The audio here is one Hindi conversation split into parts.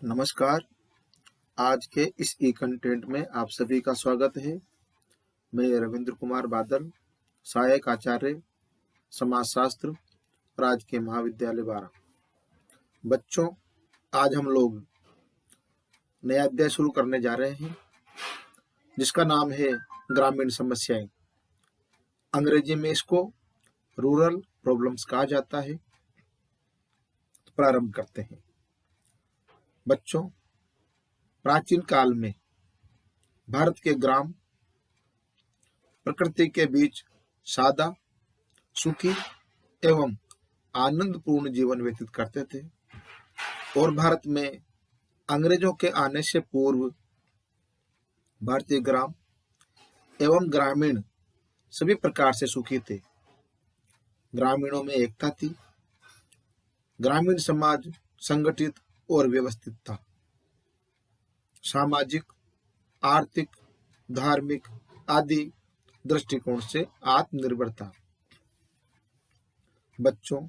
नमस्कार। आज के इस ई कंटेंट में आप सभी का स्वागत है। मैं रविंद्र कुमार बादल, सहायक आचार्य समाजशास्त्र, राजकीय महाविद्यालय बारा। बच्चों, आज हम लोग नया अध्याय शुरू करने जा रहे हैं जिसका नाम है ग्रामीण समस्याएं। अंग्रेजी में इसको रूरल प्रॉब्लम्स कहा जाता है। तो प्रारंभ करते हैं। बच्चों, प्राचीन काल में भारत के ग्राम प्रकृति के बीच सादा, सुखी एवं आनंदपूर्ण जीवन व्यतीत करते थे और भारत में अंग्रेजों के आने से पूर्व भारतीय ग्राम एवं ग्रामीण सभी प्रकार से सुखी थे। ग्रामीणों में एकता थी। ग्रामीण समाज संगठित और व्यवस्थित था। सामाजिक, आर्थिक, धार्मिक आदि दृष्टिकोण से आत्मनिर्भर था। बच्चों,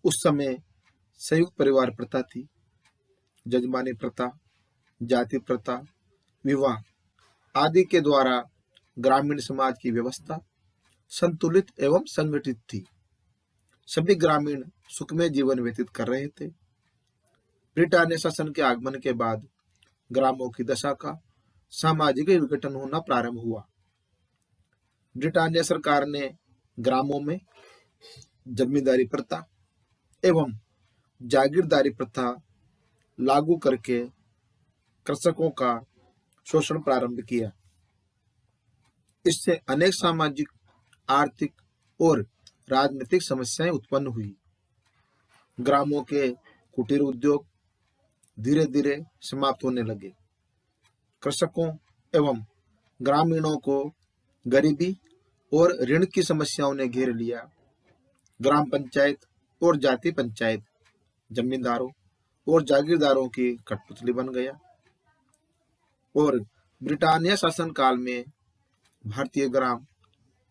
उस समय संयुक्त परिवार प्रथा थी। जजमानी प्रथा, जाति प्रथा, विवाह आदि के द्वारा ग्रामीण समाज की व्यवस्था संतुलित एवं संगठित थी। सभी ग्रामीण सुखमय जीवन व्यतीत कर रहे थे। ब्रिटानिया शासन के आगमन के बाद ग्रामों की दशा का सामाजिक विघटन होना प्रारंभ हुआ। ब्रिटानिया सरकार ने ग्रामों में जमींदारी प्रथा एवं जागीरदारी प्रथा लागू करके कृषकों का शोषण प्रारंभ किया। इससे अनेक सामाजिक, आर्थिक और राजनीतिक समस्याएं उत्पन्न हुई। ग्रामों के कुटीर उद्योग धीरे धीरे समाप्त होने लगे। कृषकों एवं ग्रामीणों को गरीबी और ऋण की समस्याओं ने घेर लिया। ग्राम पंचायत और जाति पंचायत जमींदारों और जागीरदारों की कठपुतली बन गया और ब्रिटानिया शासन काल में भारतीय ग्राम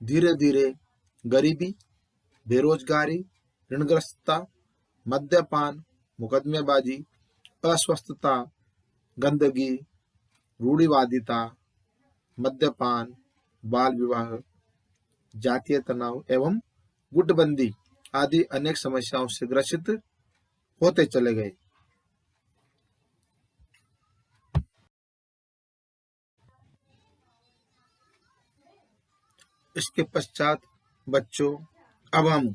धीरे धीरे गरीबी, बेरोजगारी, ऋणग्रस्तता, मद्यपान, मुकदमेबाजी, अस्वस्थता, गंदगी, रूढ़िवादिता, मद्यपान, बाल विवाह, जातीय तनाव एवं गुटबंदी आदि अनेक समस्याओं से ग्रसित होते चले गए। इसके पश्चात बच्चों, अब हम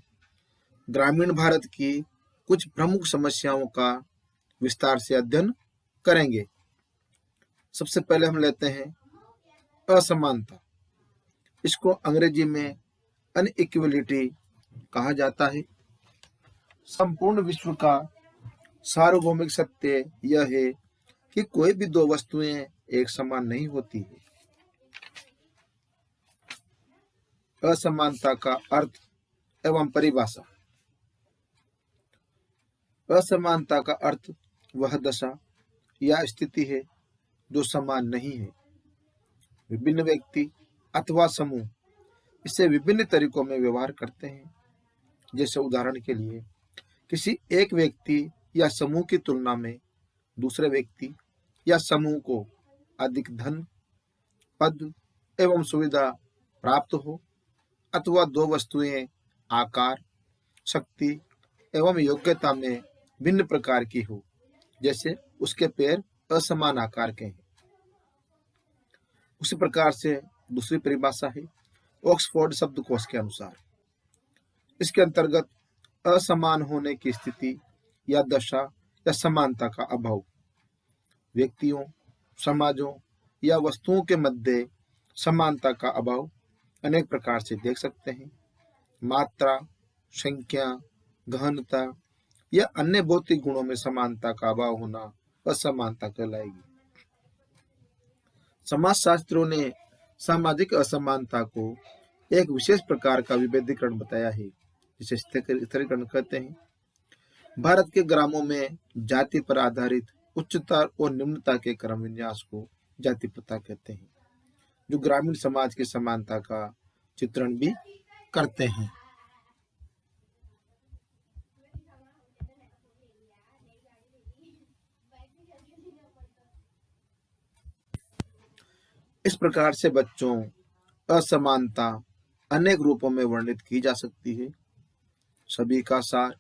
ग्रामीण भारत की कुछ प्रमुख समस्याओं का विस्तार से अध्ययन करेंगे। सबसे पहले हम लेते हैं असमानता। इसको अंग्रेजी में अनइक्वलिटी कहा जाता है। संपूर्ण विश्व का सार्वभौमिक सत्य यह है कि कोई भी दो वस्तुएं एक समान नहीं होती है। असमानता का अर्थ एवं परिभाषा। असमानता का अर्थ वह दशा या स्थिति है जो समान नहीं है। विभिन्न व्यक्ति अथवा समूह इससे विभिन्न तरीकों में व्यवहार करते हैं। जैसे उदाहरण के लिए, किसी एक व्यक्ति या समूह की तुलना में दूसरे व्यक्ति या समूह को अधिक धन, पद एवं सुविधा प्राप्त हो, अथवा दो वस्तुएं आकार, शक्ति एवं योग्यता में भिन्न प्रकार की हो, जैसे उसके पैर असमान आकार के हैं। उसी प्रकार से दूसरी परिभाषा है ऑक्सफोर्ड शब्दकोश के अनुसार। इसके अंतर्गत असमान होने की स्थिति या दशा या समानता का अभाव व्यक्तियों, समाजों या वस्तुओं के मध्य समानता का अभाव अनेक प्रकार से देख सकते हैं। मात्रा, संख्या, गहनता या अन्य भौतिक गुणों में समानता का अभाव होना असमानता कहलाएगी। समाजशास्त्रियों ने सामाजिक असमानता को एक विशेष प्रकार का विभेदीकरण बताया है, जिसे स्थिरीकरण कहते हैं। भारत के ग्रामों में जाति पर आधारित उच्चता और निम्नता के क्रम विन्यास को जाति प्रथा कहते हैं, जो ग्रामीण समाज की समानता का चित्रण भी करते हैं। इस प्रकार से बच्चों असमानता अनेक रूपों में वर्णित की जा सकती है। सभी का सार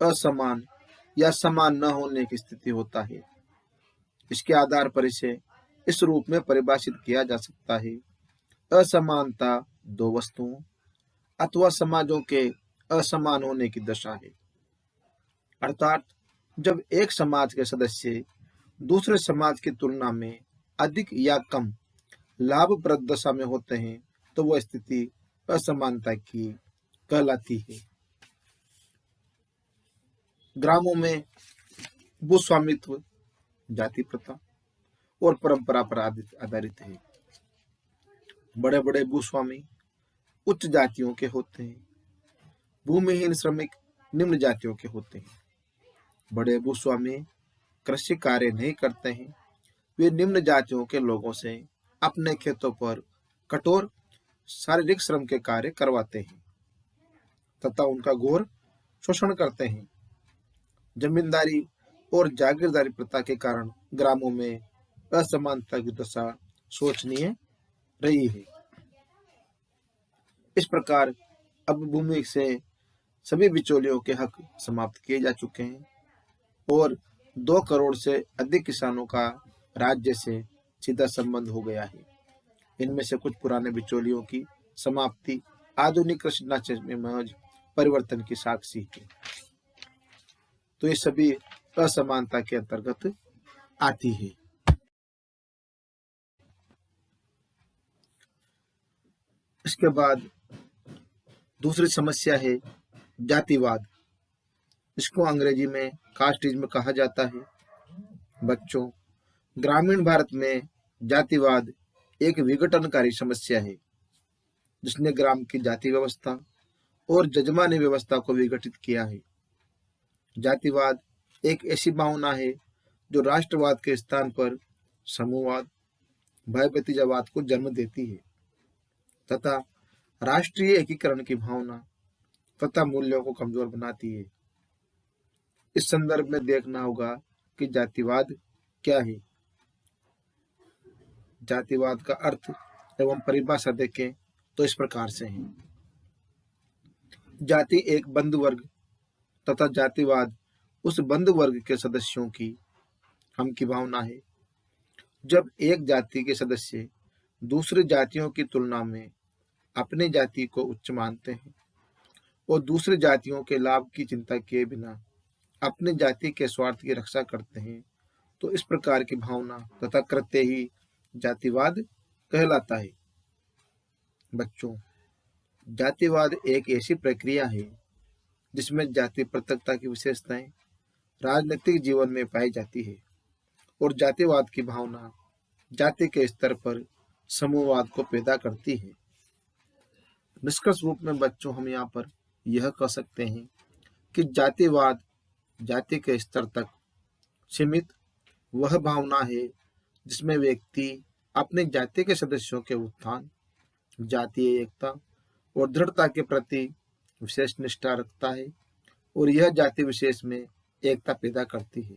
असमान या समान न होने की स्थिति होता है। इसके आधार पर इसे इस रूप में परिभाषित किया जा सकता है। असमानता दो वस्तुओं अथवा समाजों के असमान होने की दशा है। अर्थात जब एक समाज के सदस्य दूसरे समाज की तुलना में अधिक या कम लाभप्रद दशा में होते हैं तो वह स्थिति असमानता की कहलाती है। ग्रामों में भूस्वामित्व जाति प्रथा और परंपरा पर आधारित है। बड़े बड़े भूस्वामी उच्च जातियों के होते हैं, भूमिहीन श्रमिक निम्न जातियों के होते हैं। बड़े भूस्वामी कृषि कार्य नहीं करते हैं, वे निम्न जातियों के लोगों से अपने खेतों पर कठोर शारीरिक श्रम के कार्य करवाते हैं तथा उनका घोर शोषण करते हैं। जमींदारी और जागीरदारी प्रथा के कारण ग्रामों में असमानता की दशा शोचनीय रही है। इस प्रकार अब भूमि से सभी बिचौलियों के हक समाप्त किए जा चुके हैं और 2 करोड़ से अधिक किसानों का राज्य से सीधा संबंध हो गया है। इनमें से कुछ पुराने बिचौलियों की समाप्ति आधुनिक कृषि ढांचे में महज परिवर्तन की साक्षी है। तो ये सभी असमानता के अंतर्गत आती है। इसके बाद दूसरी समस्या है जातिवाद। इसको अंग्रेजी में कास्टिज्म कहा जाता है। बच्चों, ग्रामीण भारत में जातिवाद एक विघटनकारी समस्या है जिसने ग्राम की जाति व्यवस्था और जजमानी व्यवस्था को विघटित किया है। जातिवाद एक ऐसी भावना है जो राष्ट्रवाद के स्थान पर समूहवाद, भय भतीजावाद को जन्म देती है तथा राष्ट्रीय एकीकरण की भावना तथा मूल्यों को कमजोर बनाती है। इस संदर्भ में देखना होगा कि जातिवाद क्या है। जातिवाद का अर्थ एवं परिभाषा देखें तो इस प्रकार से है। जाति एक बंधु वर्ग तथा जातिवाद उस बंधु वर्ग के सदस्यों की हम की भावना है। जब एक जाति के सदस्य दूसरी जातियों की तुलना में अपनी जाति को उच्च मानते हैं और दूसरी जातियों के लाभ की चिंता किए बिना अपनी जाति के स्वार्थ की रक्षा करते हैं तो इस प्रकार की भावना तथा कृत्य ही जातिवाद कहलाता है। बच्चों, जातिवाद एक ऐसी प्रक्रिया है जिसमें जाति पृथकता की विशेषताएं राजनीतिक जीवन में पाई जाती है और जातिवाद की भावना जाति के स्तर पर समूहवाद को पैदा करती है। निष्कर्ष रूप में बच्चों हम यहाँ पर यह कह सकते हैं कि जातिवाद जाति के स्तर तक सीमित वह भावना है जिसमें व्यक्ति अपने जाति के सदस्यों के उत्थान, जातीय एकता और दृढ़ता के प्रति विशेष निष्ठा रखता है और यह जाति विशेष में एकता पैदा करती है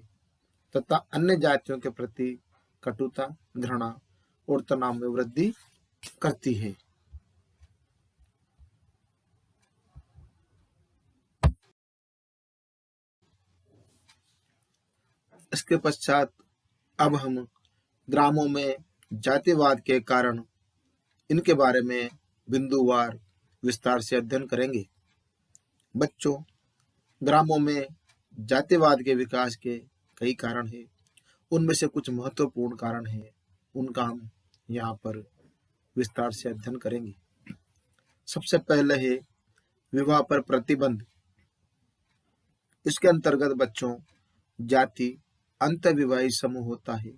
तथा अन्य जातियों के प्रति कटुता, घृणा और तनाव में वृद्धि करती है। इसके पश्चात अब हम ग्रामों में जातिवाद के कारण इनके बारे में बिंदुवार विस्तार से अध्ययन करेंगे। बच्चों, ग्रामों में जातिवाद के विकास के कई कारण हैं। उनमें से कुछ महत्वपूर्ण कारण हैं, उनका हम यहाँ पर विस्तार से अध्ययन करेंगे। सबसे पहले है विवाह पर प्रतिबंध। इसके अंतर्गत बच्चों जाति अंतर्विवाही समूह होता है।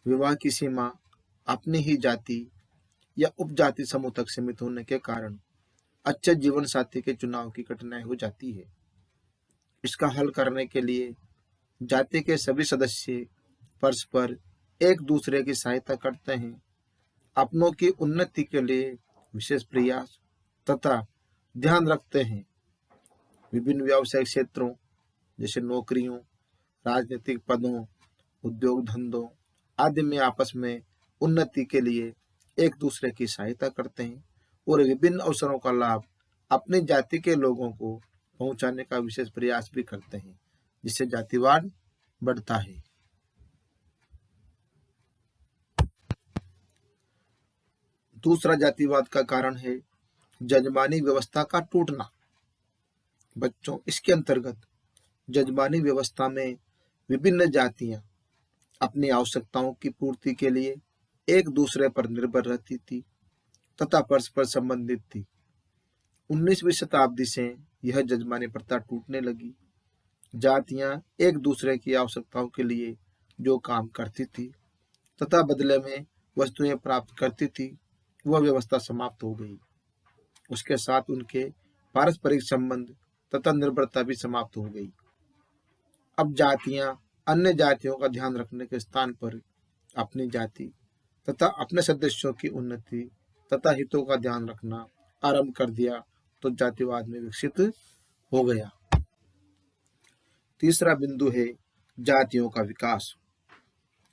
विवाह की सीमा अपनी ही जाति या उपजाति समूह तक सीमित होने के कारण अच्छे जीवन साथी के चुनाव की कठिनाई हो जाती है। इसका हल करने के लिए जाति के सभी सदस्य परस्पर एक दूसरे की सहायता करते हैं, अपनों की उन्नति के लिए विशेष प्रयास तथा ध्यान रखते हैं। विभिन्न व्यावसायिक क्षेत्रों जैसे नौकरियों, राजनीतिक पदों, उद्योग धंधों आदि में आपस में उन्नति के लिए एक दूसरे की सहायता करते हैं और विभिन्न अवसरों का लाभ अपनी जाति के लोगों को पहुंचाने का विशेष प्रयास भी करते हैं, जिससे जातिवाद बढ़ता है। दूसरा जातिवाद का कारण है जजमानी व्यवस्था का टूटना। बच्चों, इसके अंतर्गत जजमानी व्यवस्था में विभिन्न जातियां अपनी आवश्यकताओं की पूर्ति के लिए एक दूसरे पर निर्भर रहती थी तथा परस्पर संबंधित थी। 19वीं शताब्दी से यह जजमानी प्रथा टूटने लगी। जातियां एक दूसरे की आवश्यकताओं के लिए जो काम करती थी तथा बदले में वस्तुएं प्राप्त करती थी, वह व्यवस्था समाप्त हो गई। उसके साथ उनके पारस्परिक संबंध तथा निर्भरता भी समाप्त हो गई। अब जातियां अन्य जातियों का ध्यान रखने के स्थान पर अपनी जाति तथा अपने सदस्यों की उन्नति तथा हितों का ध्यान रखना आरंभ कर दिया, तो जातिवाद में विकसित हो गया। तीसरा बिंदु है जातियों का विकास।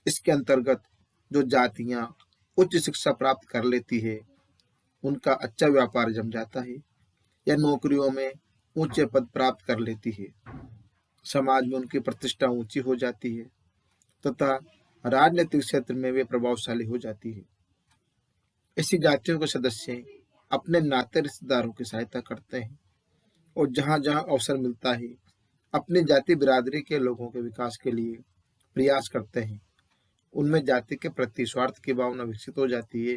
इसके अंतर्गत जो जातियां उच्च शिक्षा प्राप्त कर लेती है, उनका अच्छा व्यापार जम जाता है या नौकरियों में ऊंचे पद प्राप्त कर लेती है, समाज में उनकी प्रतिष्ठा ऊंची हो जाती है तथा राजनीतिक क्षेत्र में वे प्रभावशाली हो जाती है। ऐसी जातियों के सदस्य अपने नाते रिश्तेदारों की सहायता करते हैं और जहां जहां अवसर मिलता है अपनी जाति बिरादरी के लोगों के विकास के लिए प्रयास करते हैं। उनमें जाति के प्रति स्वार्थ की भावना विकसित हो जाती है।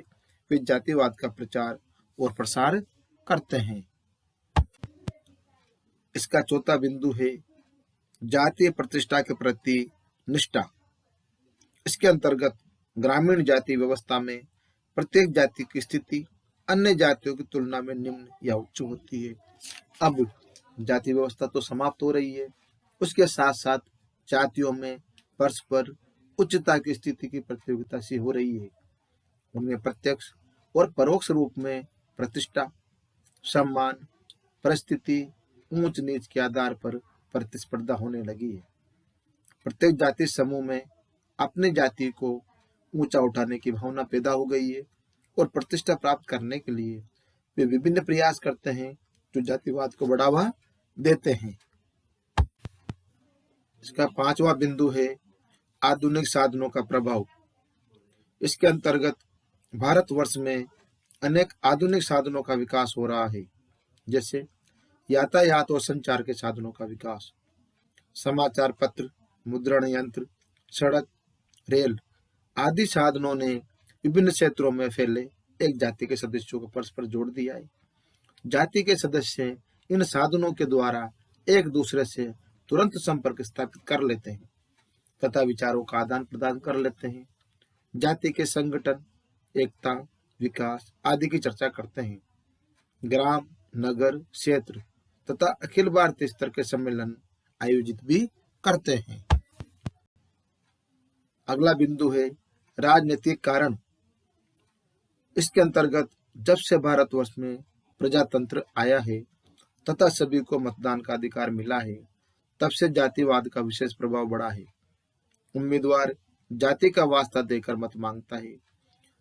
वे जातिवाद का प्रचार और प्रसार करते हैं। इसका चौथा बिंदु है जातीय प्रतिष्ठा के प्रति निष्ठा। इसके अंतर्गत ग्रामीण जाति व्यवस्था में प्रत्येक जाति की स्थिति अन्य जातियों की तुलना में निम्न या उच्च होती है। अब जाति व्यवस्था तो समाप्त हो रही है, उसके साथ साथ जातियों में परस्पर उच्चता की स्थिति की प्रतियोगिता सी हो रही है। उनमें प्रत्यक्ष और परोक्ष रूप में प्रतिष्ठा, सम्मान, परिस्थिति, ऊंच नीच के आधार पर प्रतिस्पर्धा होने लगी है। प्रत्येक जाति समूह में अपनी जाति को ऊंचा उठाने की भावना पैदा हो गई है और प्रतिष्ठा प्राप्त करने के लिए वे विभिन्न प्रयास करते हैं जो जातिवाद को बढ़ावा देते हैं। इसका पांचवा बिंदु है आधुनिक साधनों का प्रभाव। इसके अंतर्गत भारतवर्ष में अनेक आधुनिक साधनों का विकास हो रहा है, जैसे यातायात और संचार के साधनों का विकास, समाचार पत्र, मुद्रण यंत्र, सड़क, रेल आदि साधनों ने विभिन्न क्षेत्रों में फैले एक जाति के सदस्यों को परस्पर जोड़ दिया है। जाति के सदस्य इन साधनों के द्वारा एक दूसरे से तुरंत संपर्क स्थापित कर लेते हैं तथा विचारों का आदान प्रदान कर लेते हैं। जाति के संगठन, एकता, विकास आदि की चर्चा करते हैं। ग्राम, नगर, क्षेत्र तथा अखिल भारतीय स्तर के सम्मेलन आयोजित भी करते हैं। अगला बिंदु है राजनीतिक कारण। इसके अंतर्गत जब से भारतवर्ष में प्रजातंत्र आया है तथा सभी को मतदान का अधिकार मिला है, तब से जातिवाद का विशेष प्रभाव बढ़ा है। उम्मीदवार जाति का वास्ता देकर मत मांगता है।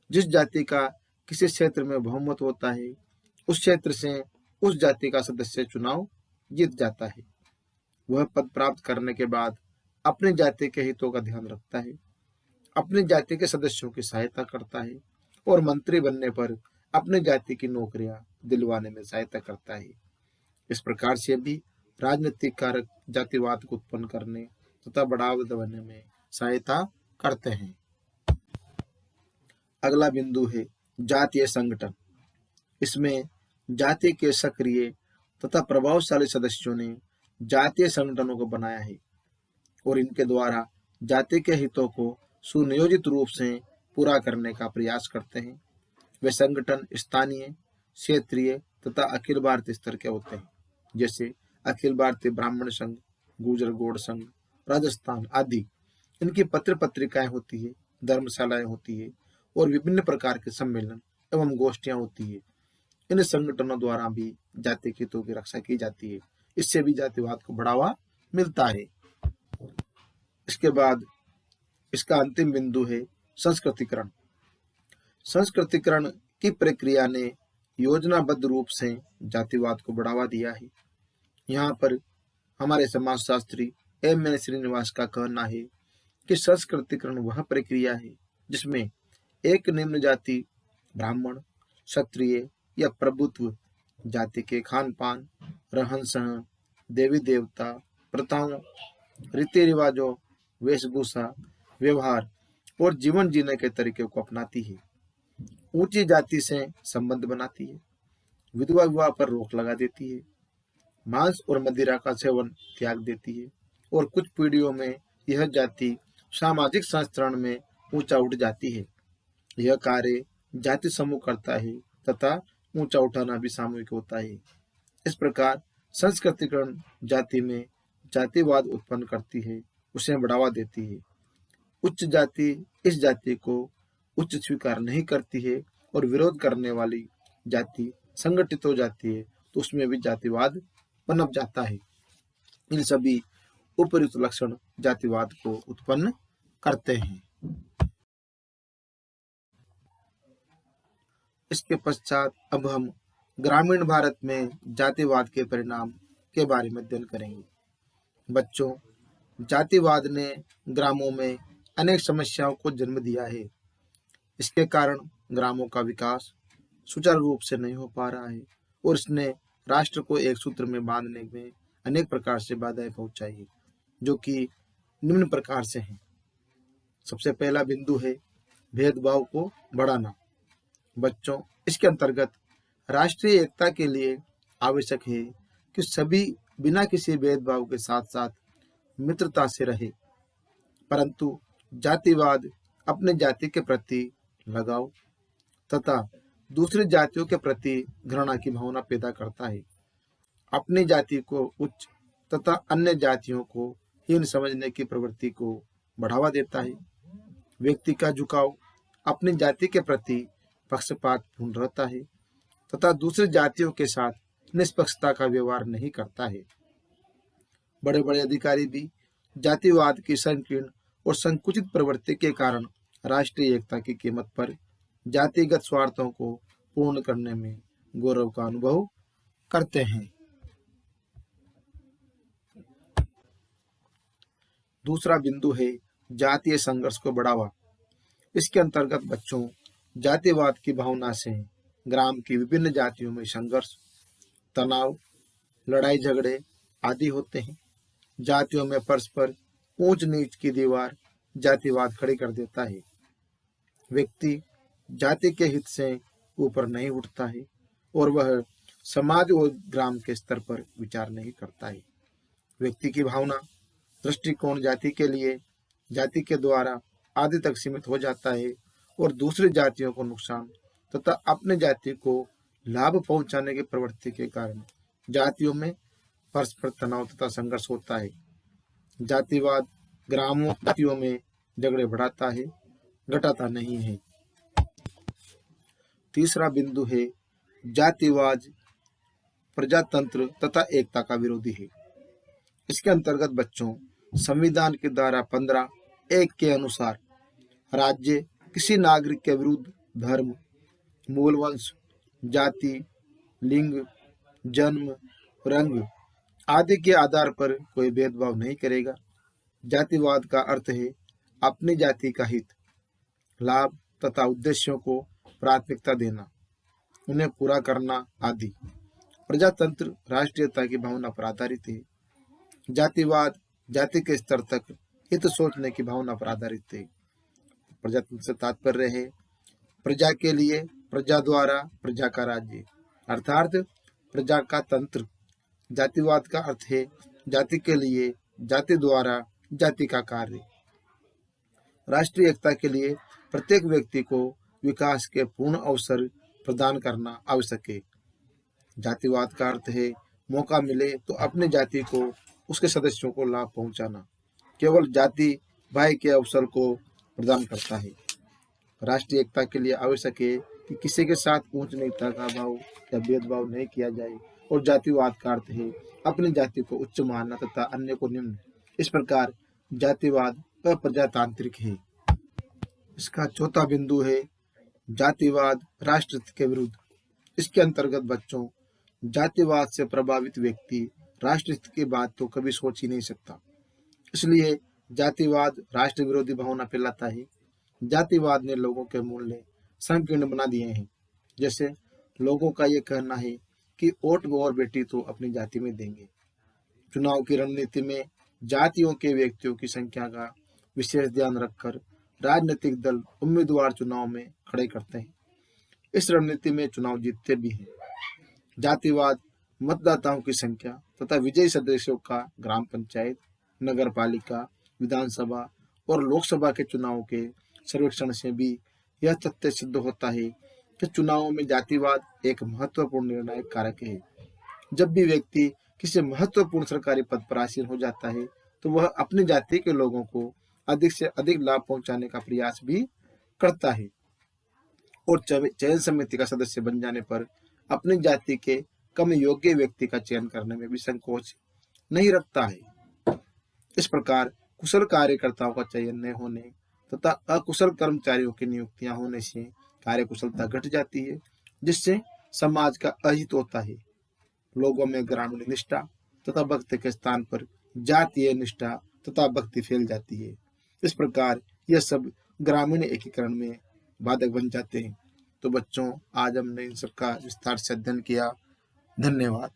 जिस जाति का किसी क्षेत्र में बहुमत होता है, उस क्षेत्र से उस जाति का सदस्य चुनाव जीत जाता है। वह पद प्राप्त करने के बाद अपनी जाति के हितों का ध्यान रखता है, अपनी जाति के सदस्यों की सहायता करता है और मंत्री बनने पर अपनी जाति की नौकरियां दिलवाने में सहायता करता है। इस प्रकार से भी राजनीतिक कारक जातिवाद को उत्पन्न करने तथा बढ़ावा देने में सहायता करते हैं। अगला बिंदु है जातीय संगठन। इसमें जाति के सक्रिय तथा प्रभावशाली सदस्यों ने जातीय संगठनों को बनाया है और इनके द्वारा जाति के हितों को सुनियोजित रूप से पूरा करने का प्रयास करते हैं। वे संगठन स्थानीय, क्षेत्रीय तथा अखिल भारतीय स्तर के होते हैं, जैसे अखिल भारतीय ब्राह्मण संघ, गुर्जर गौड़ संघ, राजस्थान आदि। इनकी पत्र पत्रिकाएं होती है, धर्मशालाएं होती है और विभिन्न प्रकार के सम्मेलन एवं गोष्ठियां होती है। इन संगठनों द्वारा भी जाति के हितों की रक्षा की जाती है। इससे भी जातिवाद को बढ़ावा मिलता है। इसके बाद इसका अंतिम बिंदु है संस्कृतिकरण। संस्कृतिकरण की प्रक्रिया ने योजनाबद्ध रूप से जातिवाद को बढ़ावा दिया है। यहाँ पर हमारे समाजशास्त्री एम श्रीनिवास का कहना है कि संस्कृतिकरण वह प्रक्रिया है जिसमें एक निम्न जाति ब्राह्मण, क्षत्रिय या प्रभुत्व जाति के खान पान, रहन सहन, देवी देवता, प्रथाओं, रीति रिवाजों, वेशभूषा, व्यवहार और जीवन जीने के तरीके को अपनाती है। ऊंची जाति से संबंध बनाती है, विधवा विवाह पर रोक लगा देती है, मांस और मदिरा का सेवन त्याग देती है और कुछ पीढ़ियों में यह जाति सामाजिक संस्करण में ऊंचा उठ जाती है। यह कार्य जाति समूह करता है तथा ऊंचा उठाना भी सामूहिक होता है। इस प्रकार संस्कृतिकरण जाति में जातिवाद उत्पन्न करती है, उसे बढ़ावा देती है। उच्च जाति इस जाति को उच्च स्वीकार नहीं करती है और विरोध करने वाली जाति संगठित हो जाती है, तो उसमें भी जातिवाद पनप जाता है। इन सभी उपर्युक्त लक्षण जातिवाद को उत्पन्न करते हैं। इसके पश्चात अब हम ग्रामीण भारत में जातिवाद के परिणाम के बारे में अध्ययन करेंगे। बच्चों, जातिवाद ने ग्रामों में अनेक समस्याओं को जन्म दिया है। इसके कारण ग्रामों का विकास सुचारू रूप से नहीं हो पा रहा है और इसने राष्ट्र को एक सूत्र में बांधने में अनेक प्रकार से बाधाएं पहुंचाई है, जो कि निम्न प्रकार से हैं। सबसे पहला बिंदु है भेदभाव को बढ़ाना। बच्चों, इसके अंतर्गत राष्ट्रीय एकता के लिए आवश्यक है कि सभी बिना किसी भेदभाव के साथ साथ मित्रता से रहे, परंतु जातिवाद अपने जाति के प्रति लगाव तथा दूसरी जातियों के प्रति घृणा की भावना पैदा करता है। अपनी जाति को उच्च तथा अन्य जातियों को हीन समझने की प्रवृत्ति को बढ़ावा देता है। व्यक्ति का झुकाव अपनी जाति के प्रति पक्षपातपूर्ण रहता है तथा दूसरी जातियों के साथ निष्पक्षता का व्यवहार नहीं करता है। बड़े बड़े अधिकारी भी जातिवाद की संकीर्ण और संकुचित प्रवृत्ति के कारण राष्ट्रीय एकता की कीमत पर जातिगत स्वार्थों को पूर्ण करने में गौरव का अनुभव करते हैं। दूसरा बिंदु है जातीय संघर्ष को बढ़ावा। इसके अंतर्गत बच्चों, जातिवाद की भावना से ग्राम की विभिन्न जातियों में संघर्ष, तनाव, लड़ाई झगड़े आदि होते हैं। जातियों में परस्पर ऊंच नीच की दीवार जातिवाद खड़ी कर देता है। व्यक्ति जाति के हित से ऊपर नहीं उठता है और वह समाज और ग्राम के स्तर पर विचार नहीं करता है। व्यक्ति की भावना दृष्टिकोण जाति के लिए जाति के द्वारा आदि तक सीमित हो जाता है और दूसरी जातियों को नुकसान तथा अपने जाति को लाभ पहुंचाने की प्रवृत्ति के कारण जातियों में परस्पर तनाव तथा संघर्ष होता है। जातिवाद ग्रामों जातियों में झगड़े बढ़ाता है, घटाता नहीं है। तीसरा बिंदु है जातिवाद प्रजातंत्र तथा एकता का विरोधी है। इसके अंतर्गत बच्चों, संविधान की धारा 15(1) के अनुसार राज्य किसी नागरिक के विरुद्ध धर्म, मूल वंश, जाति, लिंग, जन्म, रंग आदि के आधार पर कोई भेदभाव नहीं करेगा। जातिवाद का अर्थ है अपनी जाति का हित, लाभ तथा उद्देश्यों को प्राथमिकता देना, उन्हें पूरा करना आदि। प्रजातंत्र राष्ट्रीयता की भावना पर आधारित है। जातिवाद जाति के स्तर तक हित सोचने की भावना पर आधारित है। प्रजातंत्र से तात्पर्य है प्रजा के लिए, प्रजा द्वारा, प्रजा का राज्य, अर्थात प्रजा का तंत्र। जातिवाद का अर्थ है जाति के लिए, जाति द्वारा, जाति का कार्य। राष्ट्रीय एकता के लिए प्रत्येक व्यक्ति को विकास के पूर्ण अवसर प्रदान करना आवश्यक है। जातिवाद का अर्थ है मौका मिले तो अपनी जाति को, उसके सदस्यों को लाभ पहुंचाना। केवल जाति भाई के अवसर को प्रदान करता है। राष्ट्रीय एकता के लिए आवश्यक है कि किसी के साथ ऊंच नीचता का भाव या भेदभाव नहीं किया जाए और जातिवाद का अर्थ है अपनी जाति को उच्च मानना तथा अन्य को निम्न। इस प्रकार जातिवाद अप्रजातांत्रिक है। इसका चौथा बिंदु है जातिवाद राष्ट्रहित के विरुद्ध। इसके अंतर्गत बच्चों, जातिवाद से प्रभावित व्यक्ति राष्ट्रहित की बात तो कभी सोच ही नहीं सकता। इसलिए जातिवाद राष्ट्र विरोधी भावना फैलाता है। जातिवाद ने लोगों के मूल्य संकीर्ण बना दिए हैं। जैसे लोगों का ये कहना है कि वोट और बेटी तो अपनी जाति में देंगे। चुनाव की रणनीति में जातियों के व्यक्तियों की संख्या का विशेष ध्यान रखकर राजनीतिक दल उम्मीदवार चुनाव में खड़े करते हैं। इस रणनीति में चुनाव जीतते भी हैं। जातिवाद मतदाताओं की संख्या तथा विजयी सदस्यों का ग्राम पंचायत, नगर पालिका, विधानसभा और लोकसभा के चुनाव के सर्वेक्षण से भी यह तथ्य सिद्ध होता है कि चुनावों में जातिवाद एक महत्वपूर्ण निर्णायक कारक है। जब भी व्यक्ति किसी महत्वपूर्ण सरकारी पद पर आसीन हो जाता है तो वह अपनी जाति के लोगों को अधिक से अधिक लाभ पहुंचाने का प्रयास भी करता है और चयन समिति का सदस्य बन जाने पर अपनी जाति के कम योग्य व्यक्ति का चयन करने में भी संकोच नहीं रखता है। इस प्रकार कुशल कार्यकर्ताओं का चयन न होने तथा अकुशल कर्मचारियों की नियुक्तियां होने से कार्यकुशलता घट जाती है, जिससे समाज का अहित होता है। लोगों में ग्रामीण निष्ठा तथा भक्ति के स्थान पर जातीय निष्ठा तथा भक्ति फैल जाती है। इस प्रकार यह सब ग्रामीण एकीकरण में बाधक बन जाते हैं। तो बच्चों, आज हमने इन सबका विस्तार से अध्ययन किया। धन्यवाद।